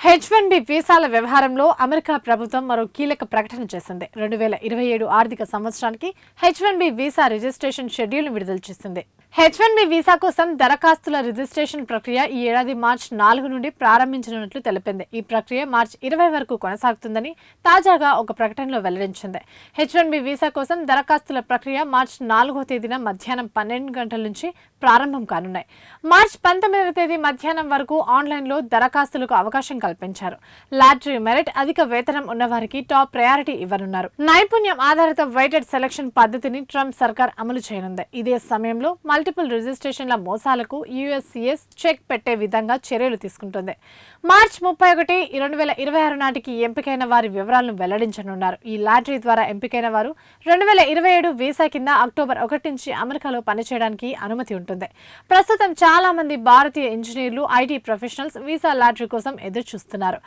హెచ్-1బి వీసాల వ్యవహారంలో అమెరికా ప్రభుత్వం మరో కీలక ప్రకటన చేసింది. 2027 ఆర్థిక సంవత్సరానికి హెచ్-1బి వీసా రిజిస్ట్రేషన్ షెడ్యూల్ను విడుదల చేసింది. హెచ్-1బి వీసా కోసం దరఖాస్తుల రిజిస్ట్రేషన్ ప్రక్రియ ఈ ఏడాది మార్చి 4 నుండి ప్రారంభించనున్నట్లు తెలిపింది. ఈ ప్రక్రియ మార్చి 20 వరకు కొనసాగుతుందని తాజాగా ఒక ప్రకటనలో వెల్లడించింది. హెచ్-1బి వీసా కోసం దరఖాస్తుల ప్రక్రియ మార్చి 4వ తేదీన మధ్యాహ్నం 12 గంటల నుంచి ప్రారంభం కానున్నాయి. మార్చి 19వ తేదీ మధ్యాహ్నం వరకు ఆన్లైన్లో దరఖాస్తులకు అవకాశం కల్పించారు. లాటరీ మెరిట్, అధిక వేతనం ఉన్నవారికి టాప్ ప్రయారిటీ ఇవ్వనున్నారు. నైపుణ్యం ఆధారిత వెయిటెడ్ సెలక్షన్ పద్ధతిని ట్రంప్ సర్కార్ అమలు చేయనుంది. ఇదే సమయంలో మల్టిపుల్ రిజిస్ట్రేషన్ల మోసాలకు యుఎస్సిఎస్ చెక్ పెట్టే విధంగా చర్యలు తీసుకుంటుంది. మార్చి 31, 2026 నాటికి ఎంపికైన వారి వివరాలను వెల్లడించనున్నారు. ఈ లాటరీ ద్వారా ఎంపికైన వారు 2027 వీసా కింద అక్టోబర్ 1 నుంచి అమెరికాలో పనిచేయడానికి అనుమతి ఉంటుంది. ప్రస్తుతం చాలా మంది భారతీయ ఇంజనీర్లు, ఐటీ ప్రొఫెషనల్స్ వీసా లాటరీ కోసం ఎదురు చూస్తున్నారు.